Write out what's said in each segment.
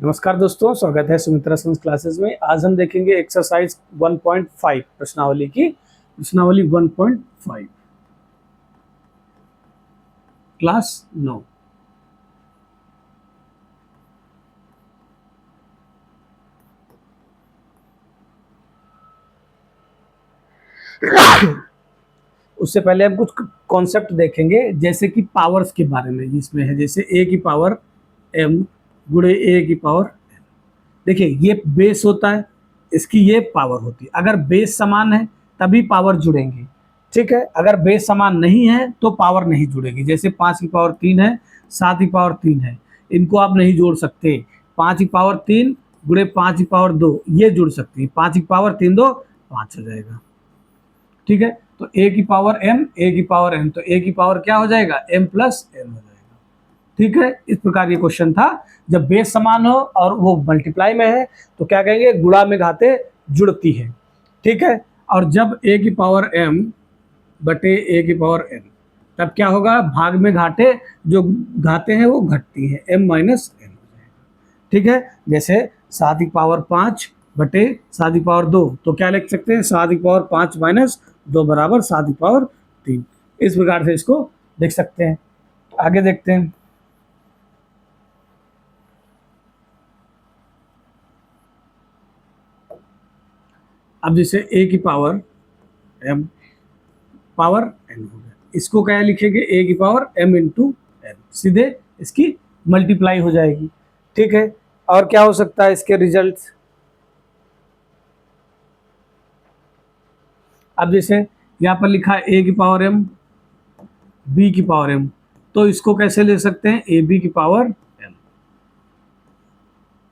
नमस्कार दोस्तों, स्वागत है सुमित्रा संस क्लासेस में। आज हम देखेंगे एक्सरसाइज 1.5 प्रश्नावली की प्रश्नावली 1.5 क्लास 9। उससे पहले हम कुछ कॉन्सेप्ट देखेंगे, जैसे कि पावर्स के बारे में जिसमें है, जैसे a की पावर m गुणे a की पावर n। देखिए, ये बेस होता है, इसकी ये पावर होती है। अगर बेस समान है तभी पावर जुड़ेंगी, ठीक है। अगर बेस समान नहीं है तो पावर नहीं जुड़ेगी। जैसे 5 की पावर 3 है, 7 की पावर 3 है, इनको आप नहीं जोड़ सकते। 5 की पावर 3 गुणे 5 की पावर 2 ये जुड़ सकती है। 5 की पावर 3 2 5 हो जाएगा, ठीक है। तो a की पावर m, a की पावर n, तो a की पावर क्या हो जाएगा, m प्लस n हो जाएगा, ठीक है। इस प्रकार ये क्वेश्चन था। जब बेस समान हो और वो मल्टीप्लाई में है तो क्या कहेंगे, गुणा में घाते जुड़ती है, ठीक है। और जब a की पावर m बटे a की पावर n, तब क्या होगा, भाग में घाटे जो घाते हैं वो घटती है, m माइनस n हो जाएगा, ठीक है। जैसे 7 की पावर 5 बटे 7 की पावर 2, तो क्या लिख सकते हैं, 7 की पावर 5 माइनस 2 बराबर 7 की पावर 3। इस प्रकार से इसको देख सकते हैं। आगे देखते हैं। अब जैसे a की पावर m पावर n हो गया, इसको क्या लिखेंगे, a की पावर m इंटू n, सीधे इसकी मल्टीप्लाई हो जाएगी, ठीक है। और क्या हो सकता है इसके रिजल्ट्स। अब जैसे यहाँ पर लिखा है a की पावर m b की पावर m, तो इसको कैसे ले सकते हैं, ए बी की पावर m,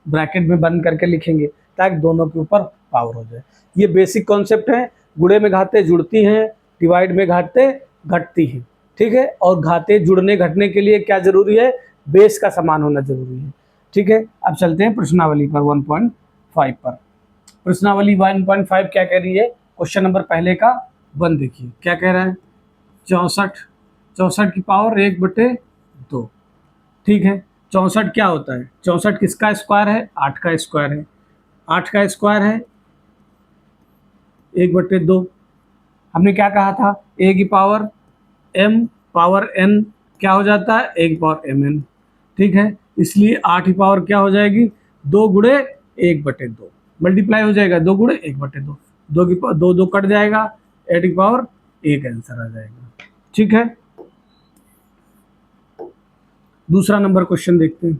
ब्रैकेट में बंद करके लिखेंगे ताकि दोनों के ऊपर पावर हो जाए। ये बेसिक कॉन्सेप्ट है। गुणे में घाते जुड़ती हैं, डिवाइड में घाते घटती हैं, ठीक है। और घाते जुड़ने घटने के लिए क्या जरूरी है, बेस का समान होना जरूरी है, ठीक है। अब चलते हैं प्रश्नावली पर 1.5 पर। प्रश्नावली 1.5 क्या कह रही है, क्वेश्चन नंबर पहले का 1 देखिए क्या कह रहा है। 64 64 की पावर 1/2, ठीक है। 64 क्या होता है, 64 किसका स्क्वायर है, 8 का स्क्वायर है। 8 का स्क्वायर है 1/2। हमने क्या कहा था, a की पावर m पावर n क्या हो जाता है, a की पावर mn, ठीक है। इसलिए 8 की पावर क्या हो जाएगी, 2 गुणे 1/2, मल्टीप्लाई हो जाएगा 2 गुणे 1/2, 2 की पावर 2 2 कट जाएगा, 8 की पावर 1 आंसर आ जाएगा, ठीक है। दूसरा नंबर क्वेश्चन देखते हैं।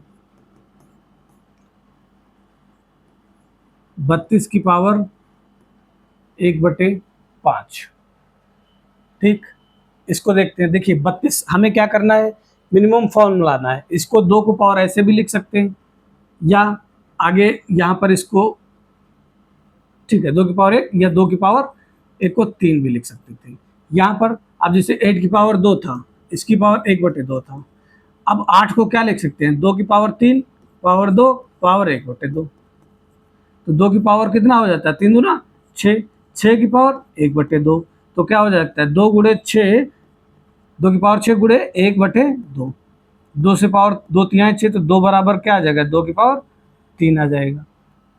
32 की पावर 1/5, ठीक। इसको देखते हैं। देखिए 32 हमें क्या करना है, मिनिमम फॉर्म लाना है। इसको 2 को पावर ऐसे भी लिख सकते हैं, या आगे यहाँ पर इसको, ठीक है, 2 की पावर 1 या 2 की पावर 1 को 3 भी लिख सकते थे यहाँ पर। अब जैसे 8 की पावर 2 था, इसकी पावर 1/2 था। अब 8 को क्या लिख सकते हैं, 2 की पावर 3 पावर 2 पावर 1/2, तो 2 की पावर कितना हो जाता है, 3 दूना 6, 6 की पावर 1/2, तो क्या हो जाता है, 2 गुणे 6, 2 की पावर 6 गुणे 1/2, 2 से पावर 2 3 6, तो 2 बराबर क्या आ जाएगा, 2 की पावर 3 आ जाएगा,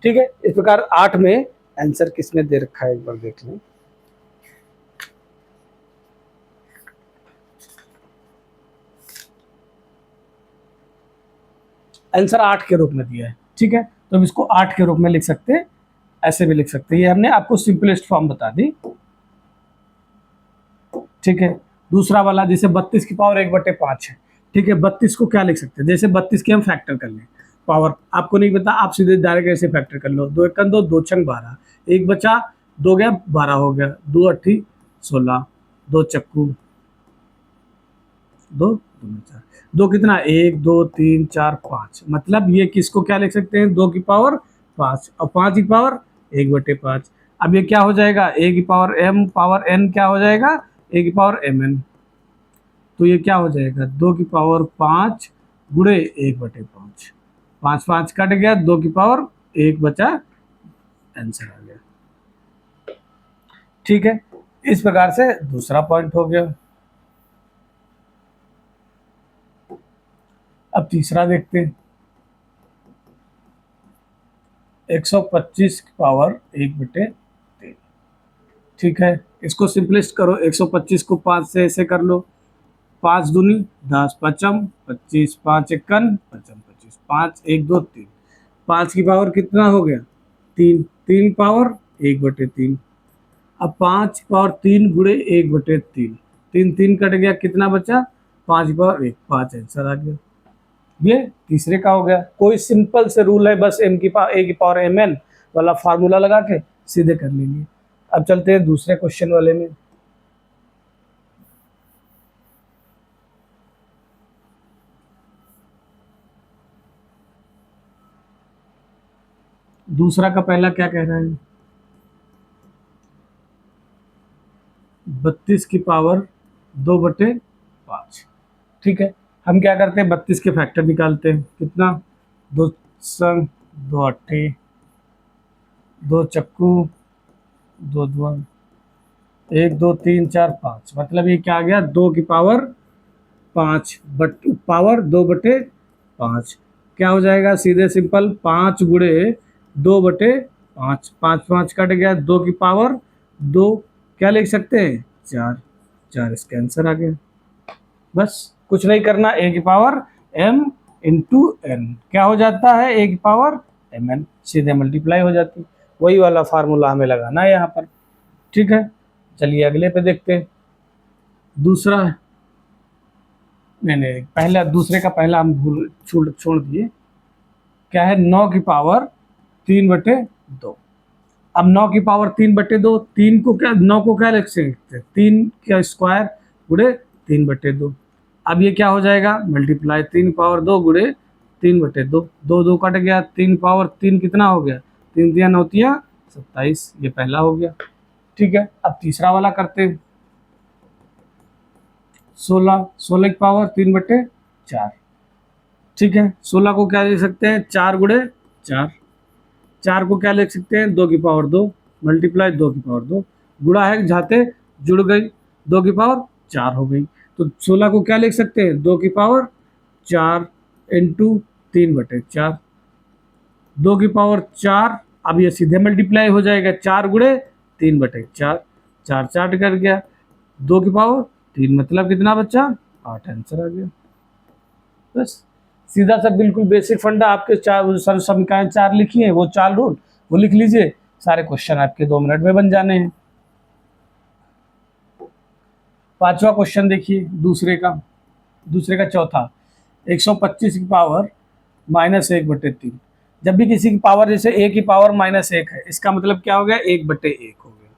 ठीक है। इस प्रकार 8 में आंसर किसने दे रखा है, एक बार देख लें। आंसर 8 के रूप में दिया है, ठीक है। तो हम इसको 8 के रूप में लिख सकते हैं, ऐसे भी लिख सकते हैं। ये हमने आपको सिंपलेस्ट फॉर्म बता दी, ठीक है। दूसरा वाला जैसे 32 की पावर 1/5 है, ठीक है। 32 को क्या लिख सकते हैं, जैसे 32 के हम फैक्टर कर लें, पावर आपको नहीं पता, आप सीधे डायरेक्ट ऐसे फैक्टर कर लो। 2 एकम 2, 2 छंग 12, 1 बचा, 2 गया 12 हो गया, 2 अट्ठी 16, 2 चक्कू 2 2 4, 2 कितना, 1 2 3 4 5, मतलब ये किसको क्या लिख सकते हैं, 2 की पावर 5 और 5 की पावर 1/5। अब ये क्या हो जाएगा, a की पावर m पावर n क्या हो जाएगा, a की पावर mn, तो ये क्या हो जाएगा, 2 की पावर 5 गुणे 1/5, 5 5 कट गया, 2 की पावर 1 बचा, आंसर आ गया, ठीक है। इस प्रकार से दूसरा पॉइंट हो गया। अब तीसरा देखते हैं। 125 की पावर 1/3। ठीक है, इसको सिंपलिस्ट करो, 125 को 5 से ऐसे कर लो, 5 दूनी 10, पचम 25, 5 एकन पचम 25, 5 1 2 3, 5 की पावर कितना हो गया 3, 3 पावर 1/3। अब 5 पावर 3 गुणे 1/3, 3 3 कट गया, कितना बचा 5 पावर 1, 5 आंसर आ गया। ये तीसरे का हो गया। कोई सिंपल से रूल है, बस ए की पावर एम एन वाला फार्मूला लगा के सीधे कर लेंगे। अब चलते हैं दूसरे क्वेश्चन वाले में। दूसरा का पहला क्या कह रहा है, 32 की पावर 2/5। ठीक है, हम क्या करते हैं 32 के फैक्टर निकालते हैं, कितना 2 संग 2 अट्ठे 2 चक्कू 2 दुआ 1 2 3 4 5, मतलब ये क्या आ गया 2 की पावर 5 पावर 2/5। क्या हो जाएगा सीधे सिंपल 5 गुणे 2/5, 5 5 कट गया, 2 की पावर 2, क्या लिख सकते हैं 4, 4 इसका आंसर आ गया। बस कुछ नहीं करना, ए की पावर m इंटू एन क्या हो जाता है, ए की पावर एम एन, सीधे मल्टीप्लाई हो जाती। वही वाला फार्मूला हमें लगाना है यहाँ पर। ठीक है, चलिए अगले पे देखते हैं। दूसरा, नहीं नहीं, पहला दूसरे का पहला हम भूल छोड़ दिए। क्या है 9 की पावर 3/2। अब 9 की पावर 3/2, 3 को क्या 9 को क्या लिख सकते हैं 3 का स्क्वायर गुणे 3/2। अब ये क्या हो जाएगा मल्टीप्लाई 3 पावर 2 गुणे 3/2, 2 2 कट गया, 3 पावर 3 कितना हो गया 3 3 9 27, ये पहला हो गया। ठीक है, अब तीसरा वाला करते हैं। 16, 16 की पावर 3/4। ठीक है, 16 को क्या लिख सकते हैं 4 गुणे 4, 4 को क्या लिख सकते हैं 2 की पावर 2, मल्टीप्लाई 2 की पावर 2, गुणा है जाते जुड़ गई, 2 की पावर 4 हो गई। तो 16 को क्या लिख सकते हैं 2 की पावर 4 इंटू 3/4, 2 की पावर 4। अब ये सीधे मल्टीप्लाई हो जाएगा, 4 गुणे 3/4, 4 4 कर गया, 2 की पावर 3, मतलब कितना बच्चा 8 आंसर आ गया। बस सीधा सा बिल्कुल बेसिक फंडा, आपके चार सर समीकरण 4 लिखी है, वो 4 रूल वो लिख लीजिए, सारे क्वेश्चन आपके 2 मिनट में बन जाने हैं। पांचवा क्वेश्चन देखिए दूसरे का चौथा, 125 की पावर -1/3। जब भी किसी की पावर जैसे a की पावर -1 है, इसका मतलब क्या हो गया 1/1 हो गया।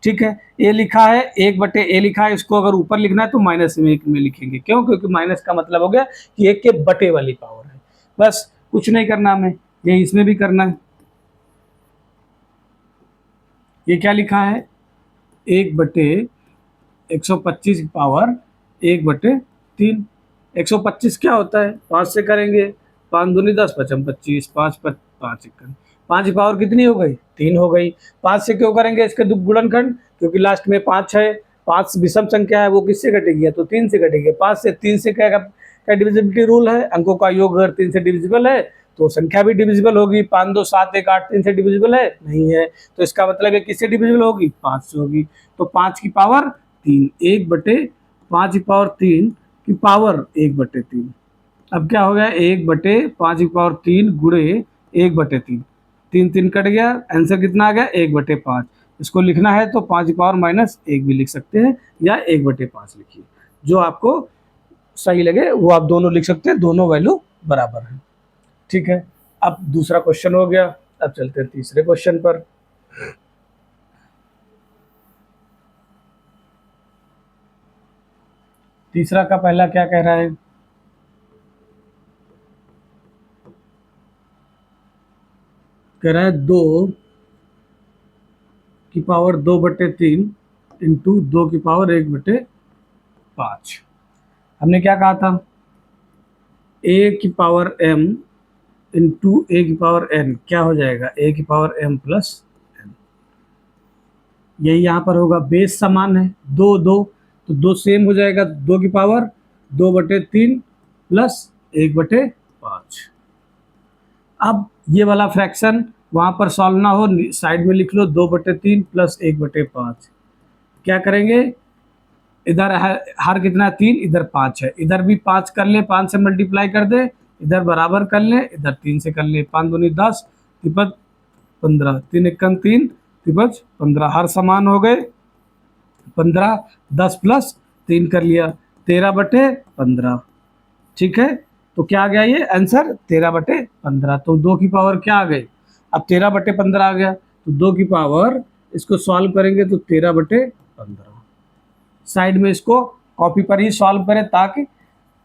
ठीक है, ए लिखा है 1/a लिखा है, इसको अगर ऊपर लिखना है तो -1 में लिखेंगे, क्यों, क्योंकि माइनस का मतलब हो गया कि 1 के बटे वाली पावर है। बस कुछ नहीं करना हमें, ये इसमें भी करना है। ये क्या लिखा है 1/125 की पावर 1/3। 125 क्या होता है 5 से करेंगे, 5 दूनी 10 पचम 25, 5 5 इक्कन, 5 की पावर कितनी हो गई 3 हो गई। 5 से क्यों करेंगे इसके गुणनखंड, क्योंकि लास्ट में 5 है, 5 विषम संख्या है, वो किससे घटेगी तो 3 से घटेगी। 5 से 3 से क्या डिविजिबिलिटी रूल है, अंकों का योग अगर 3 से डिविजिबल है तो संख्या भी डिविजिबल होगी। 5 2 7 1 8 3 से डिविजिबल है नहीं है, तो इसका मतलब है किससे डिविजिबल होगी 5 से होगी। तो 5 की पावर 3, 1/5 की पावर 3 की पावर 1/3। अब क्या हो गया 1/5 की पावर 3 गुणे 1/3, 3 3 कट गया, आंसर कितना आ गया 1/5। इसको लिखना है तो 5 की पावर -1 भी लिख सकते हैं, या 1/5 लिखिए, जो आपको सही लगे वो आप दोनों लिख सकते हैं, दोनों वैल्यू बराबर है। ठीक है, अब दूसरा क्वेश्चन हो गया। अब चलते हैं तीसरे क्वेश्चन पर। तीसरा का पहला क्या कह रहा है, कह रहा है 2 की पावर 2/3 इंटू 2 की पावर 1/5। हमने क्या कहा था a की पावर m इंटू a की पावर n क्या हो जाएगा a की पावर m प्लस n। यही यहाँ पर होगा, बेस समान है 2 2, तो 2 सेम हो जाएगा, 2 की पावर 2/3 प्लस 1/5। अब ये वाला फ्रैक्शन वहाँ पर सॉल्व ना हो, साइड में लिख लो 2/3 प्लस 1/5। क्या करेंगे, इधर हर कितना है 3, इधर 5 है, इधर भी 5 कर ले, 5 से मल्टीप्लाई कर दे, इधर बराबर कर ले, इधर 3 से कर ले, 5 दूनी 10, तिपच 15, 3 एकम 3, तिपच 15, हर समान हो गए 15, 10 प्लस 3 कर लिया 13/15। ठीक है, तो क्या आ गया ये आंसर 13/15। तो 2 की पावर क्या आ गई, अब 13/15 आ गया, तो 2 की पावर इसको सॉल्व करेंगे तो 13/15। साइड में इसको कॉपी पर ही सॉल्व करें ताकि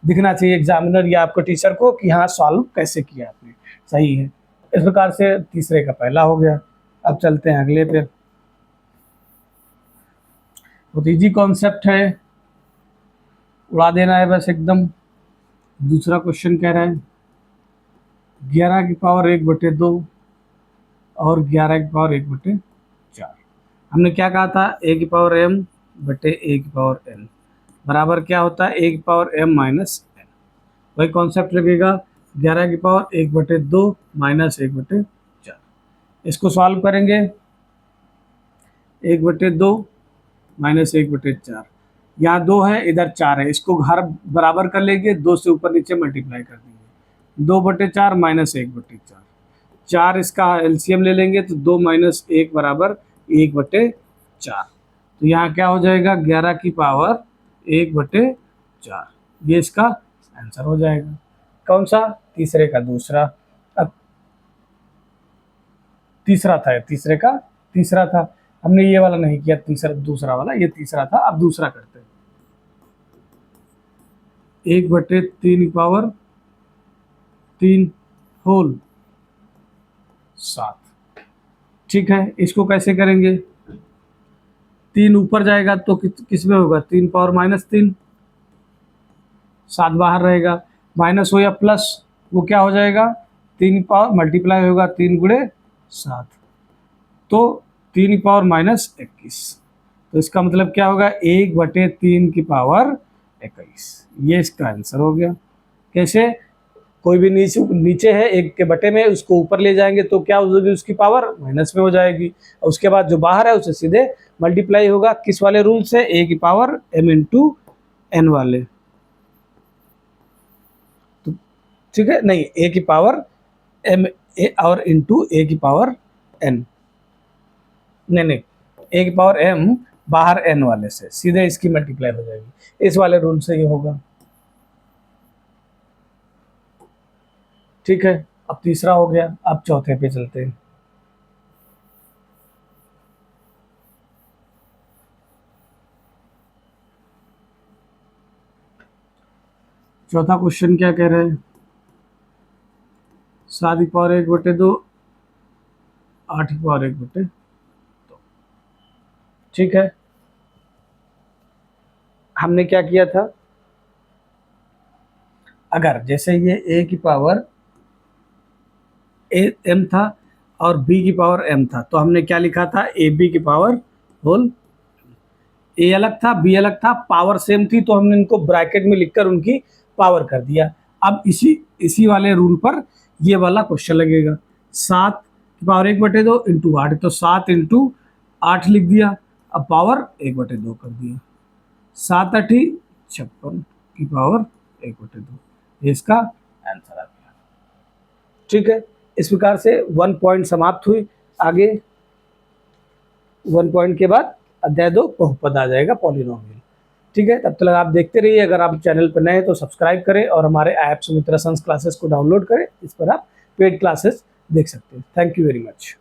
दिखना चाहिए एग्जामिनर या आपको टीचर को कि हाँ सॉल्व कैसे किया आपने, सही है। इस प्रकार से तीसरे का पहला हो गया। अब चलते हैं अगले पे। बहुत इजी कॉन्सेप्ट है, उड़ा देना है बस एकदम। दूसरा क्वेश्चन कह रहा है 11 की पावर 1/2 और 11 की पावर 1/4। हमने क्या कहा था, a की पावर m बटे a की पावर n बराबर क्या होता है, a की पावर m माइनस n। वही कॉन्सेप्ट लगेगा, 11 की पावर 1/2 माइनस 1/4। इसको सॉल्व करेंगे, 1/2 माइनस 1/4, यहाँ 2 है इधर 4 है, इसको हर बराबर कर लेंगे, 2 से ऊपर नीचे मल्टीप्लाई कर देंगे, 2/4 माइनस 1/4, 4 इसका एलसीएम ले लेंगे तो 2 माइनस 1 बराबर 1/4। तो यहाँ क्या हो जाएगा, 11 की पावर 1/4, ये इसका आंसर हो जाएगा। कौन सा, तीसरे का दूसरा। अब तीसरा था, तीसरे का तीसरा था, हमने ये वाला नहीं किया, तीसरा दूसरा वाला, ये तीसरा था। अब दूसरा करते हैं, 1/3 की पावर 3 होल 7। ठीक है, इसको कैसे करेंगे, 3 ऊपर जाएगा तो किस में होगा, 3 पावर माइनस 3, 7 बाहर रहेगा, माइनस हो या प्लस वो क्या हो जाएगा, 3 पावर मल्टीप्लाई होगा 3 गुणे 7, तो 3 पावर माइनस 21। तो इसका मतलब क्या होगा, 1/3 की पावर 21, ये इसका आंसर हो गया। कैसे, कोई भी नीचे नीचे है 1 के बटे में, उसको ऊपर ले जाएंगे तो क्या होगी, उसकी पावर माइनस में हो जाएगी, और उसके बाद जो बाहर है उसे सीधे मल्टीप्लाई होगा, किस वाले रूल से, a की पावर m इंटू एन वाले। तो ठीक है, नहीं a की पावर m और इंटू a की पावर n, नहीं a की पावर m बाहर n वाले से सीधे इसकी मल्टीप्लाई हो जाएगी, इस वाले रूल से ये होगा। ठीक है, अब तीसरा हो गया, अब चौथे पे चलते हैं। चौथा क्वेश्चन क्या कह रहे हैं, 7 की पावर 1/2, 8 की पावर 1/2। ठीक है, हमने क्या किया था, अगर जैसे ये a की पावर m था और b की पावर m था, तो हमने क्या लिखा था, ए बी की पावर होल, a अलग था b अलग था, पावर सेम थी, तो हमने इनको ब्रैकेट में लिखकर उनकी पावर कर दिया। अब इसी वाले रूल पर ये वाला क्वेश्चन लगेगा, 7 की पावर 1/2 इंटू 8, तो 7 इंटू 8 लिख दिया, अब पावर 1/2 कर दिया, 7 8 56 की पावर 1/2, ये इसका आंसर आ गया। ठीक है, इस प्रकार से 1 पॉइंट समाप्त हुई। आगे 1 पॉइंट के बाद अध्याय 2 बहुपद आ जाएगा, पॉलिनोमियल। ठीक है, तब तक आप देखते रहिए। अगर आप चैनल पर नए हैं तो सब्सक्राइब करें और हमारे ऐप सुमित्रा संस क्लासेस को डाउनलोड करें, इस पर आप पेड क्लासेस देख सकते हैं। Thank you very much.